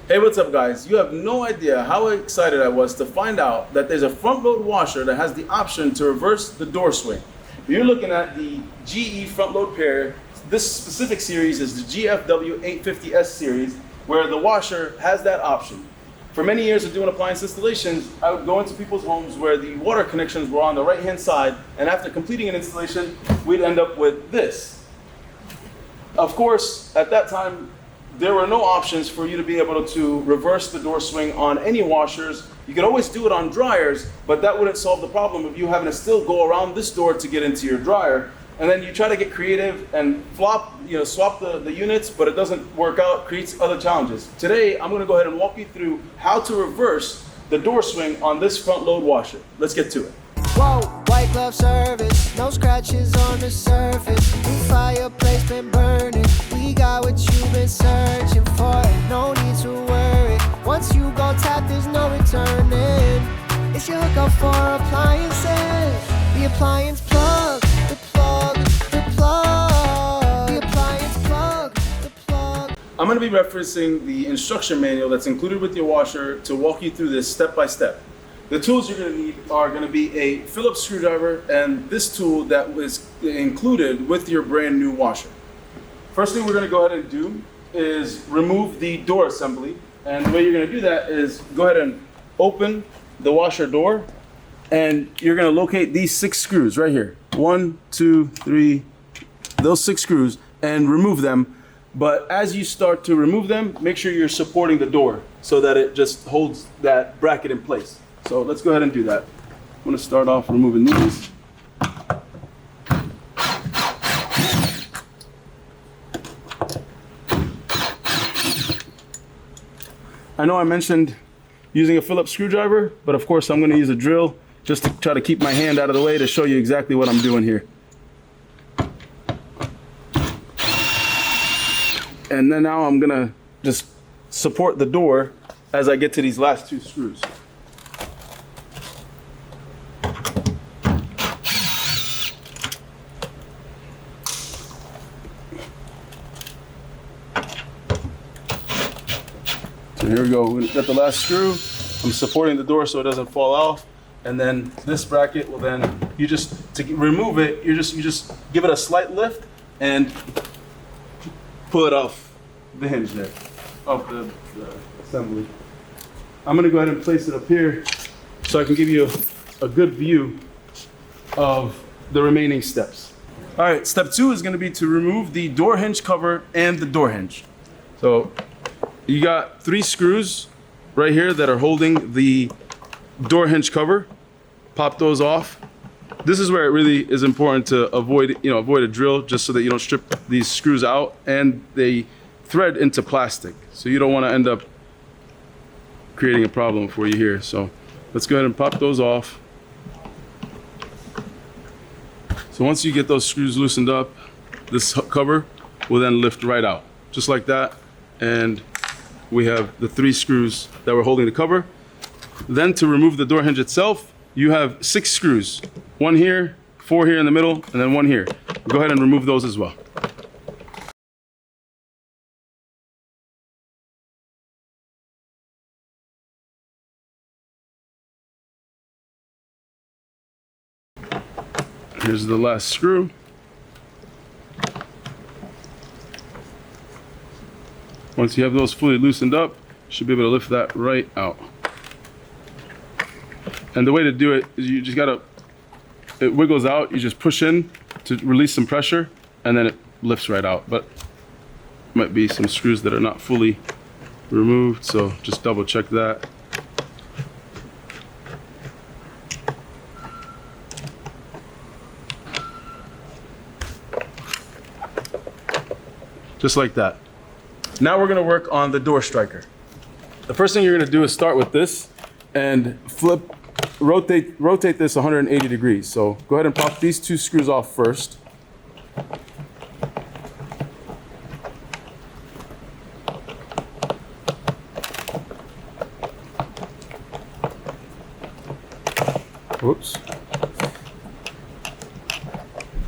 Hey, what's up guys? You have no idea how excited I was to find out that there's a front load washer that has the option to reverse the door swing. You're looking at the GE front load pair. This specific series is the GFW 850S series, where the washer has that option. For many years of doing appliance installations, I would go into people's homes where the water connections were on the right-hand side, and after completing an installation, we'd end up with this. Of course, at that time, there were no options for you to be able to reverse the door swing on any washers. You could always do it on dryers, but that wouldn't solve the problem of you having to still go around this door to get into your dryer. And then you try to get creative and swap the units, but it doesn't work out, creates other challenges. Today, I'm gonna go ahead and walk you through how to reverse the door swing on this front load washer. Let's get to it. Whoa, white glove service, no scratches on the surface. New fireplace been burning. We got what you've been searching for. No need to worry. Once you go tap, there's no returning. It's your hookup for appliances. The appliance plug, the plug, the plug. The appliance plug, the plug. I'm gonna be referencing the instruction manual that's included with your washer to walk you through this step by step. The tools you're going to need are going to be a Phillips screwdriver and this tool that was included with your brand new washer. First thing we're going to go ahead and do is remove the door assembly. And the way you're going to do that is go ahead and open the washer door, and you're going to locate these 6 screws right here. 1, 2, 3, those 6 screws, and remove them. But as you start to remove them, make sure you're supporting the door so that it just holds that bracket in place. So let's go ahead and do that. I'm going to start off removing these. I know I mentioned using a Phillips screwdriver, but of course I'm going to use a drill just to try to keep my hand out of the way to show you exactly what I'm doing here. And then now I'm going to just support the door as I get to these last 2 screws. So here we go, we got the last screw. I'm supporting the door so it doesn't fall off. And then this bracket will then, to remove it, you just give it a slight lift and pull it off the hinge there, off the assembly. I'm gonna go ahead and place it up here so I can give you a good view of the remaining steps. All right, step 2 is gonna be to remove the door hinge cover and the door hinge. So you got 3 screws right here that are holding the door hinge cover. Pop those off. This is where it really is important to avoid a drill, just so that you don't strip these screws out and they thread into plastic. So you don't want to end up creating a problem for you here. So let's go ahead and pop those off. So once you get those screws loosened up, this cover will then lift right out, just like that. And we have the 3 screws that were holding the cover. Then to remove the door hinge itself, you have 6 screws. 1 here, 4 here in the middle, and then 1 here. Go ahead and remove those as well. Here's the last screw. Once you have those fully loosened up, you should be able to lift that right out. And the way to do it is you just gotta, it wiggles out, you just push in to release some pressure, and then it lifts right out. But might be some screws that are not fully removed, so just double check that. Just like that. Now we're gonna work on the door striker. The first thing you're gonna do is start with this and rotate this 180 degrees. So go ahead and pop these 2 screws off first. Whoops.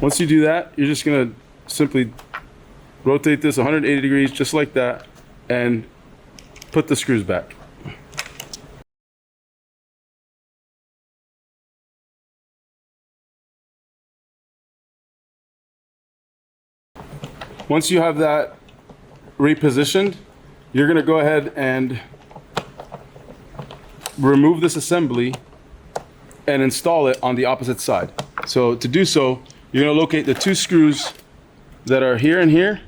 Once you do that, you're just gonna simply rotate this 180 degrees just like that, and put the screws back. Once you have that repositioned, you're gonna go ahead and remove this assembly and install it on the opposite side. So to do so, you're gonna locate the 2 screws that are here and here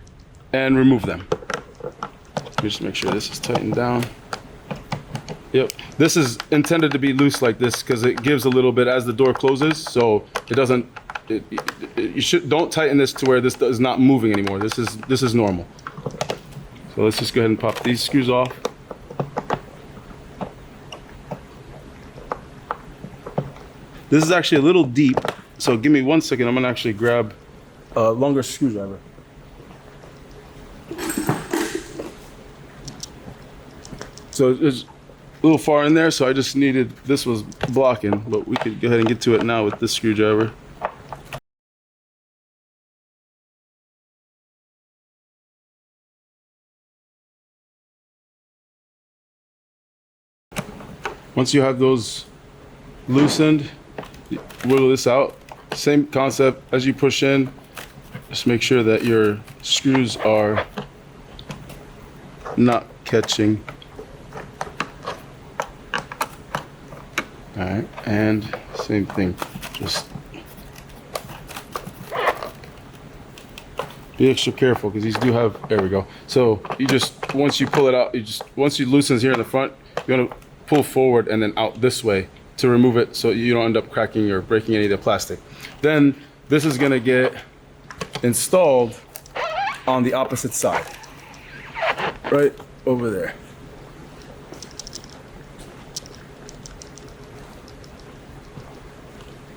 and remove them. Just make sure this is tightened down. Yep, this is intended to be loose like this because it gives a little bit as the door closes, so it doesn't, don't tighten this to where this is not moving anymore. This is normal. So let's just go ahead and pop these screws off. This is actually a little deep, so give me 1 second. I'm gonna actually grab a longer screwdriver. So it's a little far in there, so I just needed, this was blocking, but we could go ahead and get to it now with this screwdriver. Once you have those loosened, wiggle this out. Same concept as you push in. Just make sure that your screws are not catching. All right, and same thing. Just be extra careful because these do have, there we go. So you just, once you pull it out, once you loosen here in the front, you're gonna pull forward and then out this way to remove it so you don't end up cracking or breaking any of the plastic. Then this is gonna get installed on the opposite side, right over there.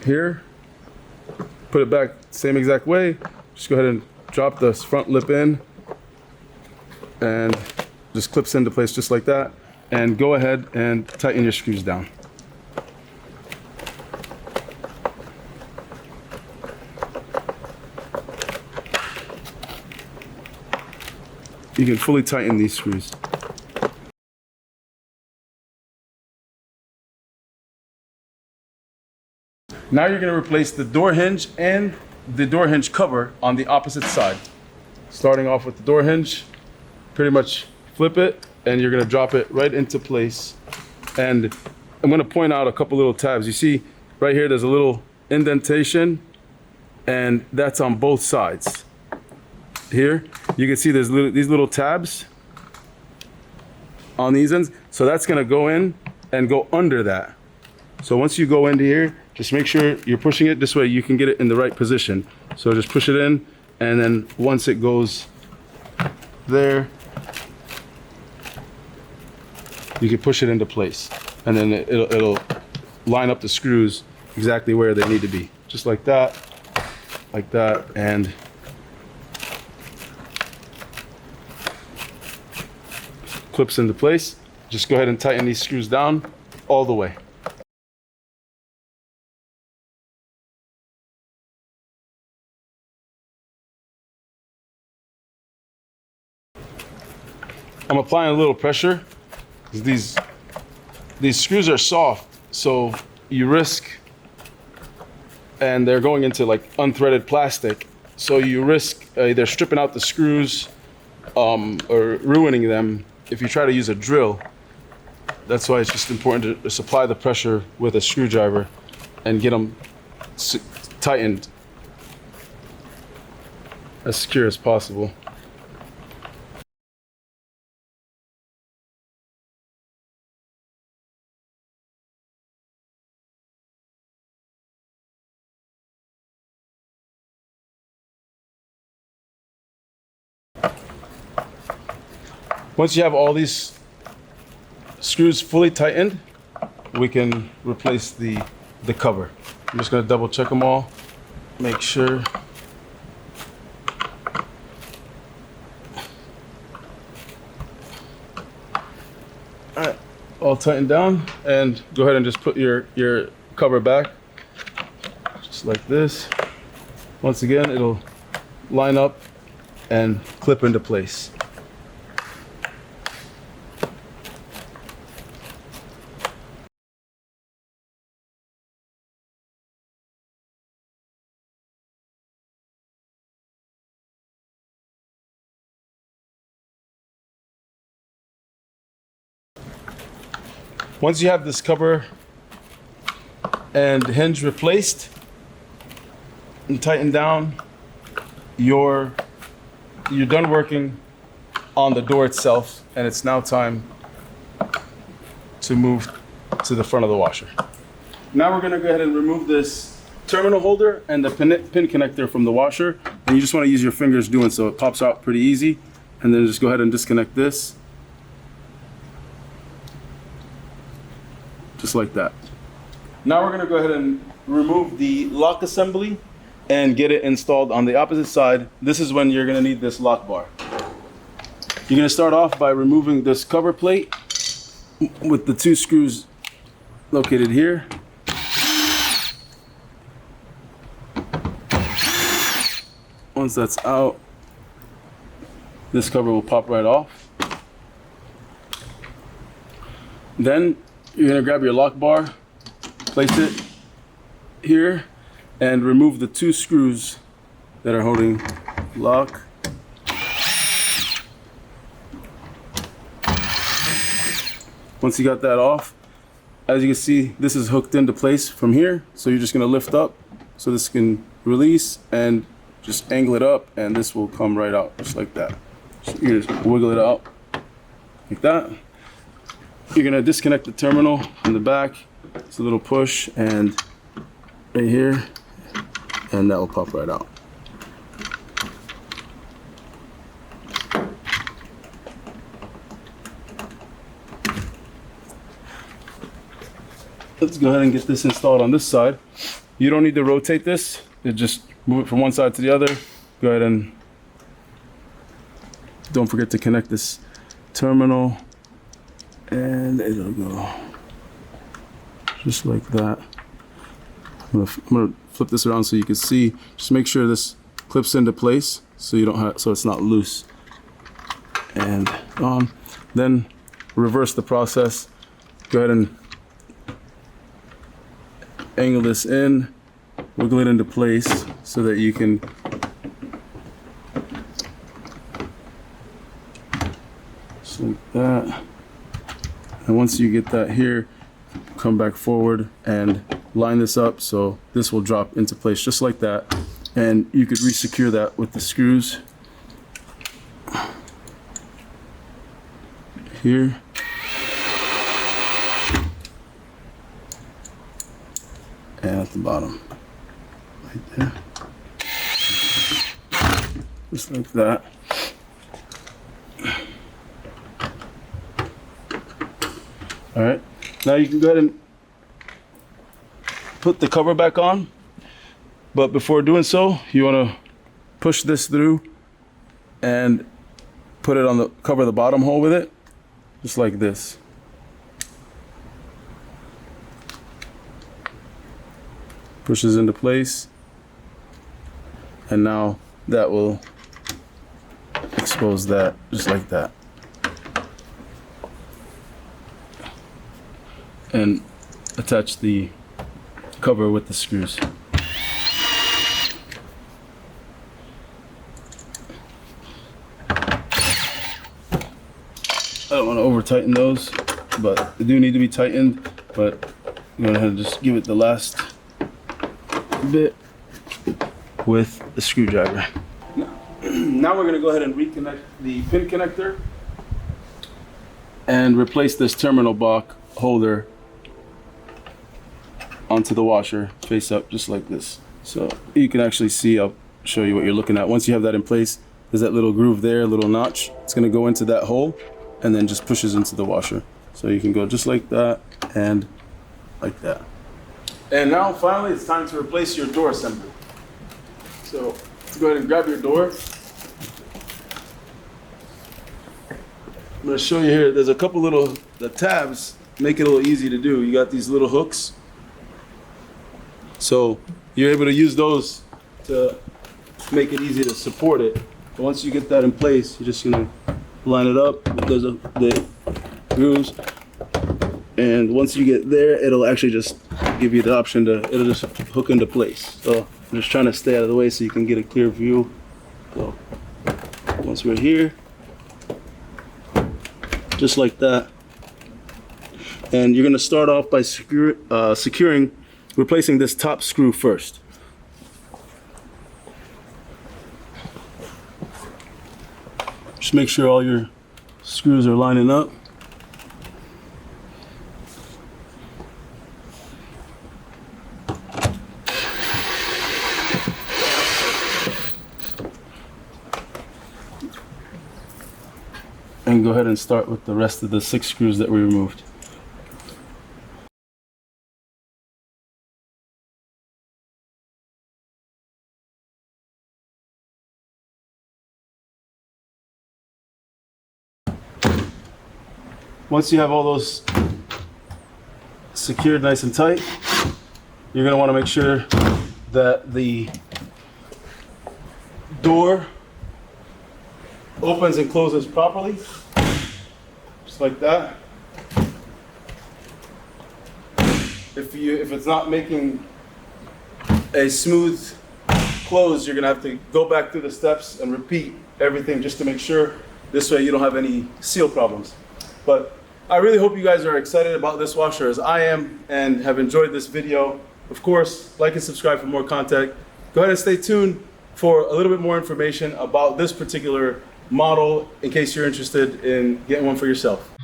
Here, put it back same exact way. Just go ahead and drop the front lip in and just clips into place just like that. And go ahead and tighten your screws down. You can fully tighten these screws. Now you're going to replace the door hinge and the door hinge cover on the opposite side. Starting off with the door hinge, pretty much flip it and you're going to drop it right into place. And I'm going to point out a couple little tabs. You see right here there's a little indentation and that's on both sides. Here you can see there's these little tabs on these ends. So that's going to go in and go under that. So once you go into here, just make sure you're pushing it this way you can get it in the right position. So just push it in and then once it goes there, you can push it into place and then it'll line up the screws exactly where they need to be. Just like that, and clips into place. Just go ahead and tighten these screws down all the way. I'm applying a little pressure. These screws are soft, so you risk, and they're going into like unthreaded plastic, so you risk either stripping out the screws or ruining them if you try to use a drill. That's why it's just important to supply the pressure with a screwdriver and get them tightened as secure as possible. Once you have all these screws fully tightened, we can replace the cover. I'm just going to double check them all, make sure. All right, all tightened down, and go ahead and just put your cover back, just like this. Once again, it'll line up and clip into place. once you have this cover and hinge replaced and tightened down, you're done working on the door itself, and it's now time to move to the front of the washer. Now we're gonna go ahead and remove this terminal holder and the pin connector from the washer, and you just wanna use your fingers doing so. It pops out pretty easy, and then just go ahead and disconnect this. Just like that. Now we're gonna go ahead and remove the lock assembly and get it installed on the opposite side. This is when you're gonna need this lock bar. You're gonna start off by removing this cover plate with the 2 screws located here. Once that's out, this cover will pop right off. Then you're gonna grab your lock bar, place it here, and remove the 2 screws that are holding lock. Once you got that off, as you can see, this is hooked into place from here. So you're just gonna lift up so this can release, and just angle it up, and this will come right out just like that. So you just wiggle it out like that. You're gonna disconnect the terminal from the back. It's a little push, and right here, and that will pop right out. Let's go ahead and get this installed on this side. You don't need to rotate this. You just move it from one side to the other. Go ahead and don't forget to connect this terminal, and it'll go just like that. I'm gonna flip this around so you can see. Just make sure this clips into place so you don't have, so it's not loose. And then reverse the process. Go ahead and angle this in, wiggle it into place so that you can just like that. And once you get that here, come back forward and line this up so this will drop into place just like that. And you could re-secure that with the screws here. And at the bottom, right there, just like that. All right, now you can go ahead and put the cover back on, but before doing so, you want to push this through and put it on the cover the bottom hole with it, just like this. Pushes into place, and now that will expose that just like that, and attach the cover with the screws. I don't want to over tighten those, but they do need to be tightened, but I'm going to just give it the last bit with the screwdriver. Now we're going to go ahead and reconnect the pin connector and replace this terminal block holder onto the washer face up just like this. So you can actually see, I'll show you what you're looking at. Once you have that in place, there's that little groove there, a little notch. It's going to go into that hole and then just pushes into the washer. So you can go just like that and like that. And now finally it's time to replace your door assembly. So go ahead and grab your door. I'm going to show you here, there's a couple the tabs make it a little easy to do. You got these little hooks. So you're able to use those to make it easy to support it. But once you get that in place, you're just going to line it up with the grooves. And once you get there, it'll actually just give you the option to, it'll just hook into place. So I'm just trying to stay out of the way so you can get a clear view. So once we're here, just like that, And you're gonna start off by replacing this top screw first. Just make sure all your screws are lining up. And go ahead and start with the rest of the 6 screws that we removed. Once you have all those secured nice and tight, you're going to want to make sure that the door opens and closes properly, just like that. If it's not making a smooth close, you're going to have to go back through the steps and repeat everything just to make sure. This way you don't have any seal problems. But I really hope you guys are excited about this washer as I am and have enjoyed this video. Of course, like and subscribe for more content. Go ahead and stay tuned for a little bit more information about this particular model in case you're interested in getting one for yourself.